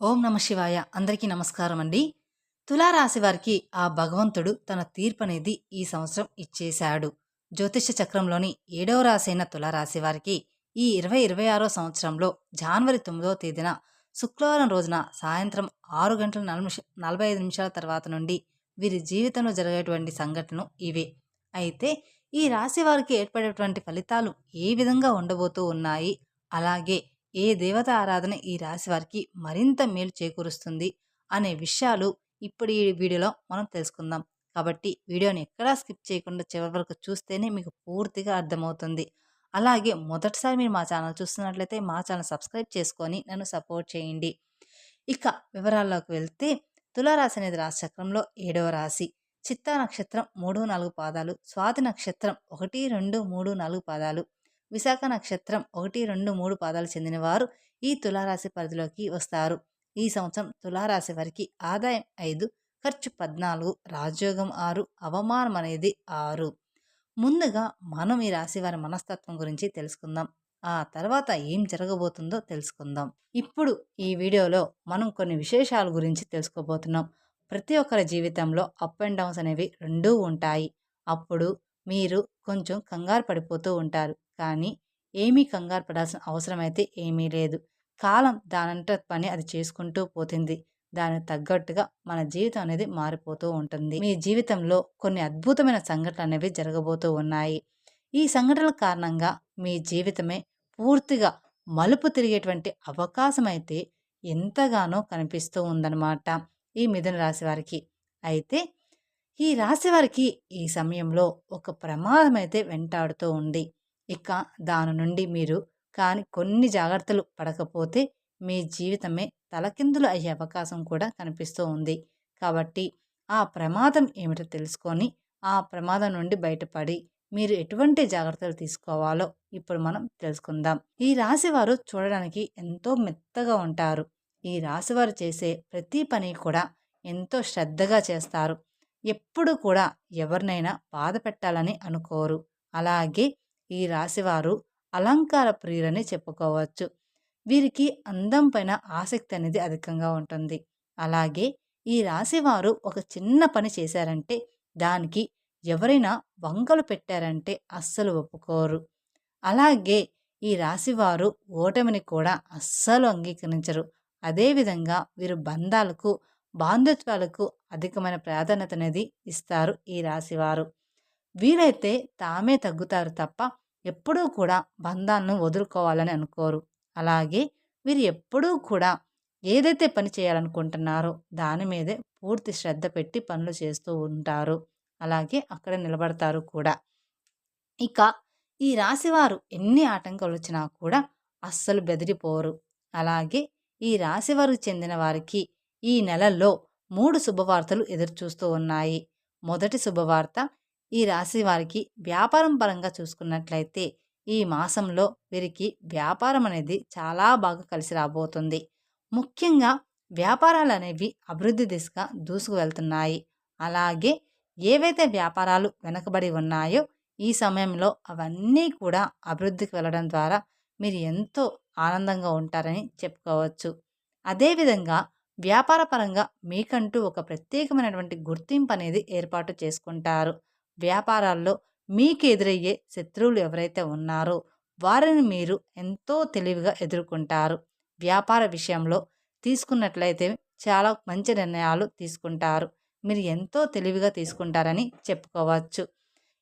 ఓం నమ శివాయ. అందరికీ నమస్కారం అండి. తులారాశి వారికి ఆ భగవంతుడు తన తీర్పనేది ఈ సంవత్సరం ఇచ్చేశాడు. జ్యోతిష్య చక్రంలోని 7వ రాశి అయిన తులారాశి వారికి ఈ 2026 సంవత్సరంలో జనవరి 9వ తేదీన శుక్రవారం రోజున సాయంత్రం 6 గంటల 45 నిమిషాల తర్వాత నుండి వీరి జీవితంలో జరిగేటువంటి సంఘటనలు ఇవే. అయితే ఈ రాశి వారికి ఏర్పడేటువంటి ఫలితాలు ఏ విధంగా ఉండబోతూ ఉన్నాయి, అలాగే ఏ దేవత ఆరాధన ఈ రాశి వారికి మరింత మేలు చేకూరుస్తుంది అనే విషయాలు ఇప్పుడు ఈ వీడియోలో మనం తెలుసుకుందాం. కాబట్టి వీడియోని ఎక్కడా స్కిప్ చేయకుండా చివరి వరకు చూస్తేనే మీకు పూర్తిగా అర్థమవుతుంది. అలాగే మొదటిసారి మీరు మా ఛానల్ చూస్తున్నట్లయితే మా ఛానల్ సబ్స్క్రైబ్ చేసుకొని నన్ను సపోర్ట్ చేయండి. ఇక వివరాల్లోకి వెళ్తే తులారాశి అనేది రాశి చక్రంలో 7వ రాశి. చిత్తా నక్షత్రం 3, 4 పాదాలు, స్వాతి నక్షత్రం 1, 2, 3, 4 పాదాలు, విశాఖ నక్షత్రం 1, 2, 3 పాదాలు చెందినవారు ఈ తులారాశి పరిధిలోకి వస్తారు. ఈ సంవత్సరం తులారాశి వారికి ఆదాయం 5, ఖర్చు 14, రాజయోగం 6, అవమానం అనేది 6. ముందుగా మనం ఈ రాశి వారి మనస్తత్వం గురించి తెలుసుకుందాం. ఆ తర్వాత ఏం జరగబోతుందో తెలుసుకుందాం. ఇప్పుడు ఈ వీడియోలో మనం కొన్ని విశేషాల గురించి తెలుసుకోబోతున్నాం. ప్రతి ఒక్కరి జీవితంలో అప్ అండ్ డౌన్స్ అనేవి రెండూ ఉంటాయి. అప్పుడు మీరు కొంచెం కంగారు పడిపోతూ ఉంటారు. కానీ ఏమీ కంగారు పడాల్సిన అవసరం అయితే ఏమీ లేదు. కాలం దానంతట పని అది చేసుకుంటూ పోతుంది. దానికి తగ్గట్టుగా మన జీవితం అనేది మారిపోతూ ఉంటుంది. మీ జీవితంలో కొన్ని అద్భుతమైన సంఘటనలు అనేవి జరగబోతూ ఉన్నాయి. ఈ సంఘటనల కారణంగా మీ జీవితమే పూర్తిగా మలుపు తిరిగేటువంటి అవకాశం అయితే ఎంతగానో కనిపిస్తూ ఉందన్నమాట ఈ మిథున రాశి వారికి. అయితే ఈ రాశి వారికి ఈ సమయంలో ఒక ప్రమాదం అయితే వెంటాడుతూ ఉంది. ఇక దాని నుండి మీరు కానీ కొన్ని జాగ్రత్తలు పడకపోతే మీ జీవితమే తలకిందులు అయ్యే అవకాశం కూడా కనిపిస్తూ ఉంది. కాబట్టి ఆ ప్రమాదం ఏమిటో తెలుసుకొని ఆ ప్రమాదం నుండి బయటపడి మీరు ఎటువంటి జాగ్రత్తలు తీసుకోవాలో ఇప్పుడు మనం తెలుసుకుందాం. ఈ రాశివారు చూడడానికి ఎంతో మెత్తగా ఉంటారు. ఈ రాశివారు చేసే ప్రతి పని కూడా ఎంతో శ్రద్ధగా చేస్తారు. ఎప్పుడు కూడా ఎవరినైనా బాధ పెట్టాలని అనుకోరు. అలాగే ఈ రాశివారు అలంకార ప్రియులని చెప్పుకోవచ్చు. వీరికి అందం పైన ఆసక్తి అనేది అధికంగా ఉంటుంది. అలాగే ఈ రాశివారు ఒక చిన్న పని చేశారంటే దానికి ఎవరైనా వంకలు పెట్టారంటే అస్సలు ఒప్పుకోరు. అలాగే ఈ రాశివారు ఓటమిని కూడా అస్సలు అంగీకరించరు. అదేవిధంగా వీరు బంధాలకు, బాంధుత్వాలకు అధికమైన ప్రాధాన్యత అనేది ఇస్తారు ఈ రాశివారు. వీరైతే తామే తగ్గుతారు తప్ప ఎప్పుడూ కూడా బంధాలను వదులుకోవాలని అనుకోరు. అలాగే వీరు ఎప్పుడూ కూడా ఏదైతే పని చేయాలనుకుంటున్నారో దాని మీదే పూర్తి శ్రద్ధ పెట్టి పనులు చేస్తూ ఉంటారు. అలాగే అక్కడ నిలబడతారు కూడా. ఇక ఈ రాశివారు ఎన్ని ఆటంకాలు వచ్చినా కూడా అస్సలు బెదిరిపోరు. అలాగే ఈ రాశివారికి చెందిన వారికి ఈ నెలల్లో 3 శుభవార్తలు ఎదురుచూస్తూ ఉన్నాయి. మొదటి శుభవార్త, ఈ రాశి వారికి వ్యాపారం పరంగా చూసుకున్నట్లయితే ఈ మాసంలో వీరికి వ్యాపారం అనేది చాలా బాగా కలిసి రాబోతుంది. ముఖ్యంగా వ్యాపారాలు అనేవి అభివృద్ధి దిశగా దూసుకు వెళ్తున్నాయి. అలాగే ఏవైతే వ్యాపారాలు వెనకబడి ఉన్నాయో ఈ సమయంలో అవన్నీ కూడా అభివృద్ధికి వెళ్ళడం ద్వారా మీరు ఎంతో ఆనందంగా ఉంటారని చెప్పుకోవచ్చు. అదేవిధంగా వ్యాపార పరంగా మీకంటూ ఒక ప్రత్యేకమైనటువంటి గుర్తింపు అనేది ఏర్పాటు చేసుకుంటారు. వ్యాపారాల్లో మీకు ఎదురయ్యే శత్రువులు ఎవరైతే ఉన్నారో వారిని మీరు ఎంతో తెలివిగా ఎదుర్కొంటారు. వ్యాపార విషయంలో తీసుకున్నట్లయితే చాలా మంచి నిర్ణయాలు తీసుకుంటారు. మీరు ఎంతో తెలివిగా తీసుకుంటారని చెప్పుకోవచ్చు.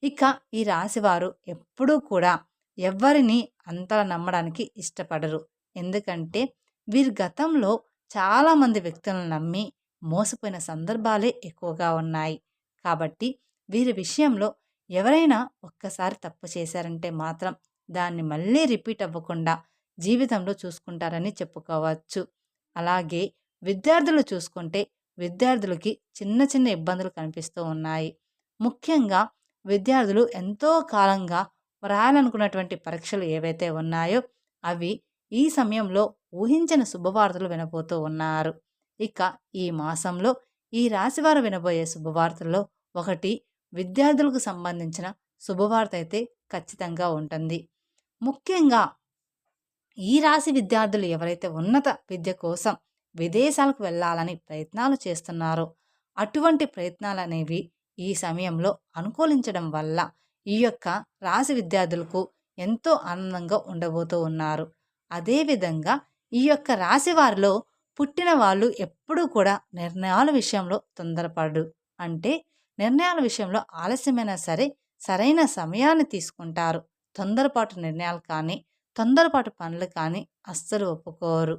ఇక ఈ రాశివారు ఎప్పుడూ కూడా ఎవ్వరిని అంతలా నమ్మడానికి ఇష్టపడరు. ఎందుకంటే వీరి గతంలో చాలామంది వ్యక్తులను నమ్మి మోసపోయిన సందర్భాలే ఎక్కువగా ఉన్నాయి. కాబట్టి వీరి విషయంలో ఎవరైనా ఒక్కసారి తప్పు చేశారంటే మాత్రం దాన్ని మళ్ళీ రిపీట్ అవ్వకుండా జీవితంలో చూసుకుంటారని చెప్పుకోవచ్చు. అలాగే విద్యార్థులు చూసుకుంటే విద్యార్థులకి చిన్న చిన్న ఇబ్బందులు కనిపిస్తూ ఉన్నాయి. ముఖ్యంగా విద్యార్థులు ఎంతో కాలంగా రాయాలనుకున్నటువంటి పరీక్షలు ఏవైతే ఉన్నాయో అవి ఈ సమయంలో ఊహించిన శుభవార్తలు వినబోతూ ఉన్నారు. ఇక ఈ మాసంలో ఈ రాశివారు వినబోయే శుభవార్తల్లో ఒకటి విద్యార్థులకు సంబంధించిన శుభవార్త అయితే ఖచ్చితంగా ఉంటుంది. ముఖ్యంగా ఈ రాశి విద్యార్థులు ఎవరైతే ఉన్నత విద్య కోసం విదేశాలకు వెళ్ళాలని ప్రయత్నాలు చేస్తున్నారో అటువంటి ప్రయత్నాలనేవి ఈ సమయంలో అనుకూలించడం వల్ల ఈ యొక్క రాశి విద్యార్థులకు ఎంతో ఆనందంగా ఉండబోతూ ఉన్నారు. అదేవిధంగా ఈ యొక్క రాశి వారిలో పుట్టిన వాళ్ళు ఎప్పుడూ కూడా నిర్ణయాల విషయంలో తొందరపడు అంటే నిర్ణయాల విషయంలో ఆలస్యమైనా సరే సరైన సమయాన్ని తీసుకుంటారు. తొందరపాటు నిర్ణయాలు కానీ తొందరపాటు పనులు కానీ అస్సలు ఒప్పుకోరు,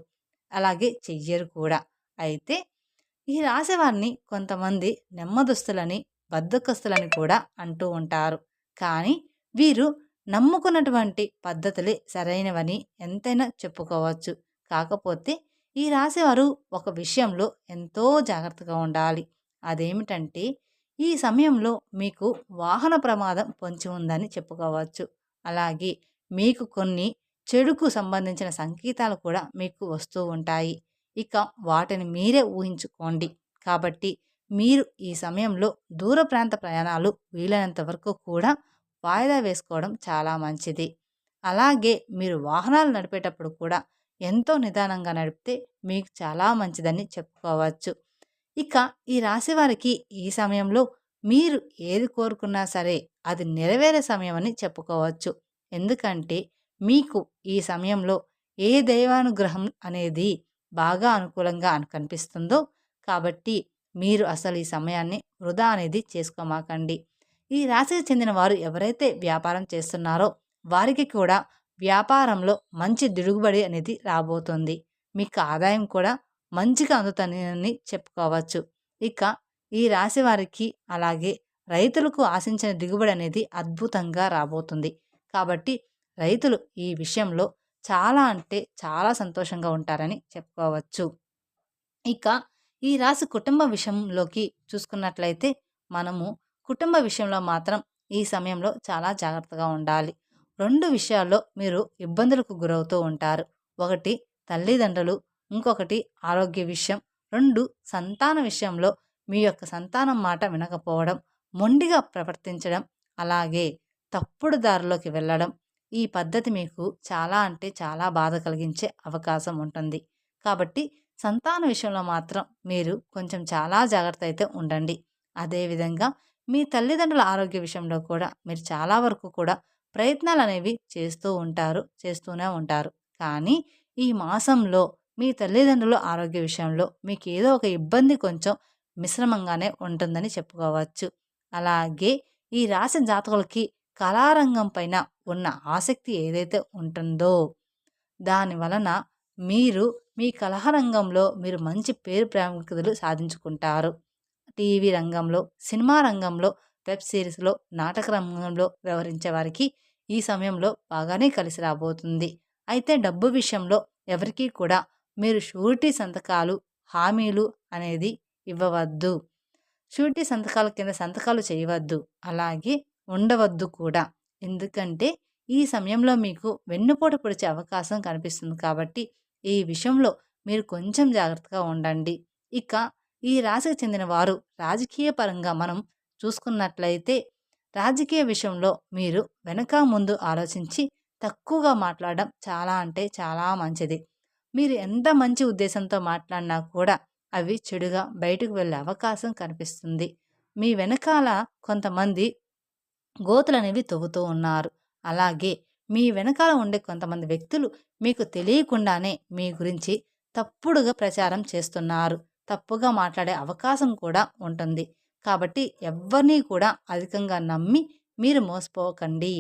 అలాగే చెయ్యరు కూడా. అయితే ఈ రాశివారిని కొంతమంది నెమ్మదస్తులని బద్ధకస్తులని కూడా అంటూ ఉంటారు. కానీ వీరు నమ్ముకున్నటువంటి పద్ధతులే సరైనవని ఎంతైనా చెప్పుకోవచ్చు. కాకపోతే ఈ రాశివారు ఒక విషయంలో ఎంతో జాగ్రత్తగా ఉండాలి. అదేమిటంటే ఈ సమయంలో మీకు వాహన ప్రమాదం పొంచి ఉందని చెప్పుకోవచ్చు. అలాగే మీకు కొన్ని చెడుకు సంబంధించిన సంకేతాలు కూడా మీకు వస్తూ ఉంటాయి. ఇక వాటిని మీరే ఊహించుకోండి. కాబట్టి మీరు ఈ సమయంలో దూర ప్రాంత ప్రయాణాలు వీలైనంత వరకు కూడా వాయిదా వేసుకోవడం చాలా మంచిది. అలాగే మీరు వాహనాలు నడిపేటప్పుడు కూడా ఎంతో నిదానంగా నడిపితే మీకు చాలా మంచిదని చెప్పుకోవచ్చు. ఇక ఈ రాశి వారికి ఈ సమయంలో మీరు ఏది కోరుకున్నా సరే అది నెరవేరే సమయం అని చెప్పుకోవచ్చు. ఎందుకంటే మీకు ఈ సమయంలో ఏ దైవానుగ్రహం అనేది బాగా అనుకూలంగా కనిపిస్తుందో కాబట్టి మీరు అసలు ఈ సమయాన్ని వృధా అనేది చేసుకోమాకండి. ఈ రాశికి చెందిన వారు ఎవరైతే వ్యాపారం చేస్తున్నారో వారికి కూడా వ్యాపారంలో మంచి దిగుబడి అనేది రాబోతుంది. మీకు ఆదాయం కూడా మంచిగా అందుతుందని చెప్పుకోవచ్చు. ఇక ఈ రాశి వారికి అలాగే రైతులకు ఆశించిన దిగుబడి అనేది అద్భుతంగా రాబోతుంది. కాబట్టి రైతులు ఈ విషయంలో చాలా అంటే చాలా సంతోషంగా ఉంటారని చెప్పుకోవచ్చు. ఇక ఈ రాశి కుటుంబ విషయంలోకి చూసుకున్నట్లయితే మనము కుటుంబ విషయంలో మాత్రం ఈ సమయంలో చాలా జాగ్రత్తగా ఉండాలి. 2 విషయాల్లో మీరు ఇబ్బందులకు గురవుతూ ఉంటారు. ఒకటి తల్లిదండ్రులు, ఇంకొకటి ఆరోగ్య విషయం. 2 సంతాన విషయంలో మీ యొక్క సంతానం మాట వినకపోవడం, మొండిగా ప్రవర్తించడం, అలాగే తప్పుడు దారిలోకి వెళ్ళడం. ఈ పద్ధతి మీకు చాలా అంటే చాలా బాధ కలిగించే అవకాశం ఉంటుంది. కాబట్టి సంతాన విషయంలో మాత్రం మీరు కొంచెం చాలా జాగ్రత్త అయితే ఉండండి. అదేవిధంగా మీ తల్లిదండ్రుల ఆరోగ్య విషయంలో కూడా మీరు చాలా వరకు కూడా ప్రయత్నాలు అనేవి చేస్తూనే ఉంటారు. కానీ ఈ మాసంలో మీ తల్లిదండ్రుల ఆరోగ్య విషయంలో మీకు ఏదో ఒక ఇబ్బంది కొంచెం మిశ్రమంగానే ఉంటుందని చెప్పుకోవచ్చు. అలాగే ఈ రాశి జాతకులకి కళారంగం పైన ఉన్న ఆసక్తి ఏదైతే ఉంటుందో దాని వలన మీరు మీ కళారంగంలో మీరు మంచి పేరు ప్రాముఖ్యతలు సాధించుకుంటారు. టీవీ రంగంలో, సినిమా రంగంలో, వెబ్ సిరీస్లో, నాటక రంగంలో వ్యవహరించే వారికి ఈ సమయంలో బాగానే కలిసి రాబోతుంది. అయితే డబ్బు విషయంలో ఎవరికీ కూడా మీరు షూరిటీ సంతకాలు, హామీలు అనేది ఇవ్వవద్దు. షూరిటీ సంతకాల కింద సంతకాలు చేయవద్దు, అలాగే ఉండవద్దు కూడా. ఎందుకంటే ఈ సమయంలో మీకు వెన్నుపోటు పొడిచే అవకాశం కనిపిస్తుంది. కాబట్టి ఈ విషయంలో మీరు కొంచెం జాగ్రత్తగా ఉండండి. ఇక ఈ రాశికి చెందిన వారు రాజకీయ పరంగా మనం చూసుకున్నట్లయితే రాజకీయ విషయంలో మీరు వెనక ముందు ఆలోచించి తక్కువగా మాట్లాడడం చాలా అంటే చాలా మంచిది. మీరు ఎంత మంచి ఉద్దేశంతో మాట్లాడినా కూడా అవి చెడుగా బయటకు వెళ్ళే అవకాశం కనిపిస్తుంది. మీ వెనకాల కొంతమంది గోతులనేవి తవ్వుతూ ఉన్నారు. అలాగే మీ వెనకాల ఉండే కొంతమంది వ్యక్తులు మీకు తెలియకుండానే మీ గురించి తప్పుడుగా ప్రచారం చేస్తున్నారు. తప్పుగా మాట్లాడే అవకాశం కూడా ఉంటుంది. కాబట్టి ఎవ్వరినీ కూడా అధికంగా నమ్మి మీరు మోసపోకండి.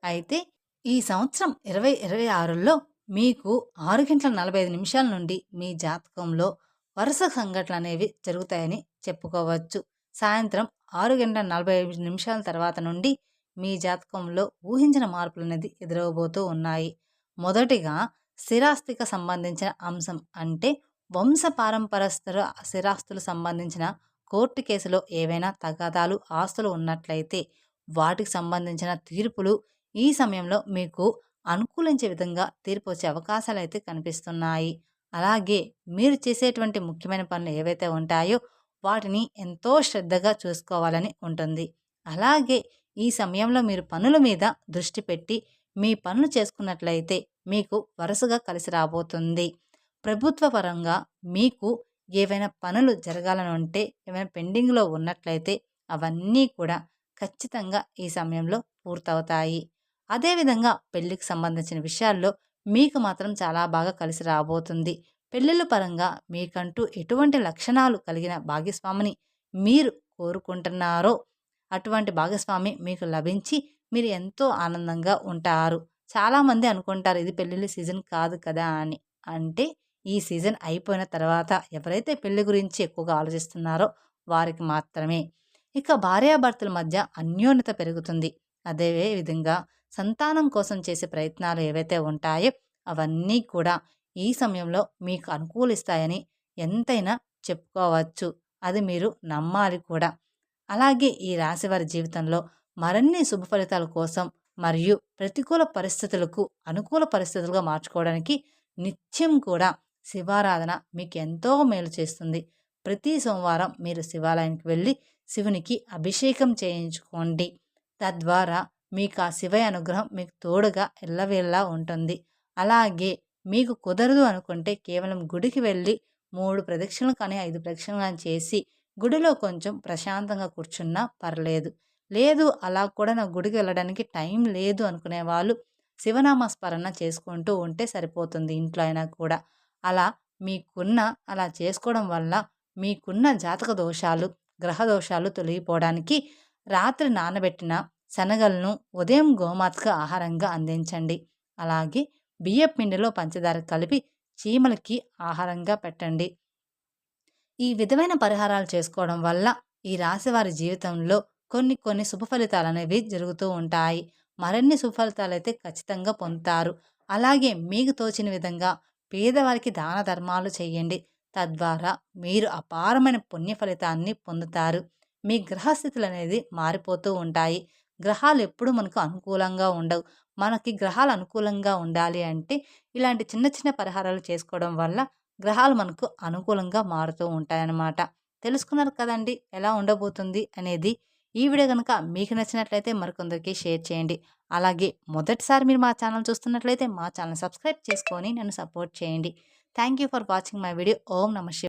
అయితే ఈ సంవత్సరం 2026లో మీకు 6:45 నుండి మీ జాతకంలో వరుస సంఘటనలు అనేవి జరుగుతాయని చెప్పుకోవచ్చు. సాయంత్రం 6:45 తర్వాత నుండి మీ జాతకంలో ఊహించిన మార్పులు అనేది ఎదురవబోతూ ఉన్నాయి. మొదటిగా స్థిరాస్తికి సంబంధించిన అంశం అంటే వంశ పారంపరస్తుల స్థిరాస్తులు సంబంధించిన కోర్టు కేసులో ఏవైనా తగాదాలు ఆస్తులు ఉన్నట్లయితే వాటికి సంబంధించిన తీర్పులు ఈ సమయంలో మీకు అనుకూలించే విధంగా తీర్పు వచ్చే అవకాశాలు అయితే కనిపిస్తున్నాయి. అలాగే మీరు చేసేటువంటి ముఖ్యమైన పనులు ఏవైతే ఉంటాయో వాటిని ఎంతో శ్రద్ధగా చూసుకోవాలని ఉంటుంది. అలాగే ఈ సమయంలో మీరు పనుల మీద దృష్టి పెట్టి మీ పనులు చేసుకున్నట్లయితే మీకు వరుసగా కలిసి రాబోతుంది. ప్రభుత్వ పరంగా మీకు ఏవైనా పనులు జరగాలని ఉంటే, ఏమైనా పెండింగ్‌లో ఉన్నట్లయితే అవన్నీ కూడా ఖచ్చితంగా ఈ సమయంలో పూర్తవుతాయి. అదేవిధంగా పెళ్ళికి సంబంధించిన విషయాల్లో మీకు మాత్రం చాలా బాగా కలిసి రాబోతుంది. పెళ్ళిళ్ళ పరంగా మీకంటూ ఎటువంటి లక్షణాలు కలిగిన భాగస్వామిని మీరు కోరుకుంటున్నారో, అటువంటి భాగస్వామి మీకు లభించి మీరు ఎంతో ఆనందంగా ఉంటారు. చాలామంది అనుకుంటారు ఇది పెళ్ళిళ్ళ సీజన్ కాదు కదా అని. అంటే ఈ సీజన్ అయిపోయిన తర్వాత ఎవరైతే పెళ్లి గురించి ఎక్కువగా ఆలోచిస్తున్నారో వారికి మాత్రమే. ఇక భార్యాభర్తల మధ్య అన్యోన్యత పెరుగుతుంది. అదే విధంగా సంతానం కోసం చేసే ప్రయత్నాలు ఏవైతే ఉంటాయో అవన్నీ కూడా ఈ సమయంలో మీకు అనుకూలిస్తాయని ఎంతైనా చెప్పుకోవచ్చు. అది మీరు నమ్మాలి కూడా. అలాగే ఈ రాశివారి జీవితంలో మరిన్ని శుభ ఫలితాల కోసం మరియు ప్రతికూల పరిస్థితులకు అనుకూల పరిస్థితులుగా మార్చుకోవడానికి నిత్యం కూడా శివారాధన మీకు ఎంతో మేలు చేస్తుంది. ప్రతి సోమవారం మీరు శివాలయానికి వెళ్ళి శివునికి అభిషేకం చేయించుకోండి. తద్వారా మీకు ఆ శివయ్య అనుగ్రహం మీకు తోడుగా ఎల్లవేళలా ఉంటుంది. అలాగే మీకు కుదరదు అనుకుంటే కేవలం గుడికి వెళ్ళి 3 ప్రదక్షిణలు కానీ 5 ప్రదక్షిణలు కానీ చేసి గుడిలో కొంచెం ప్రశాంతంగా కూర్చున్నా పర్లేదు. లేదు అలా కూడా నాకు గుడికి వెళ్ళడానికి టైం లేదు అనుకునే వాళ్ళు శివనామ స్మరణ చేసుకుంటూ ఉంటే సరిపోతుంది ఇంట్లో అయినా కూడా. అలా మీకున్న అలా చేసుకోవడం వల్ల మీకున్న జాతక దోషాలు, గ్రహ దోషాలు తొలగిపోవడానికి రాత్రి నానబెట్టిన శనగలను ఉదయం గోమాతకు ఆహారంగా అందించండి. అలాగే బియ్యపు పిండిలో పంచదార కలిపి చీమలకి ఆహారంగా పెట్టండి. ఈ విధమైన పరిహారాలు చేసుకోవడం వల్ల ఈ రాశివారి జీవితంలో కొన్ని శుభ ఫలితాలనేవి జరుగుతూ ఉంటాయి. మరిన్ని శుభ ఫలితాలైతే ఖచ్చితంగా పొందుతారు. అలాగే మీకు తోచిన విధంగా పేదవారికి దాన ధర్మాలు చేయండి. తద్వారా మీరు అపారమైన పుణ్య ఫలితాన్ని పొందుతారు. మీ గ్రహస్థితులు అనేది మారిపోతూ ఉంటాయి. గ్రహాలు ఎప్పుడూ మనకు అనుకూలంగా ఉండవు. మనకి గ్రహాలు అనుకూలంగా ఉండాలి అంటే ఇలాంటి చిన్న చిన్న పరిహారాలు చేసుకోవడం వల్ల గ్రహాలు మనకు అనుకూలంగా మారుతూ ఉంటాయన్నమాట. తెలుసుకున్నారు కదండి ఎలా ఉండబోతుంది అనేది. ఈ వీడియో కనుక మీకు నచ్చినట్లయితే మరికొందరికి షేర్ చేయండి. అలాగే మొదటిసారి మీరు మా ఛానల్ చూస్తున్నట్లయితే మా ఛానల్ సబ్స్క్రైబ్ చేసుకొని నన్ను సపోర్ట్ చేయండి. Thank you for watching my video. ఓం నమః శివాయ.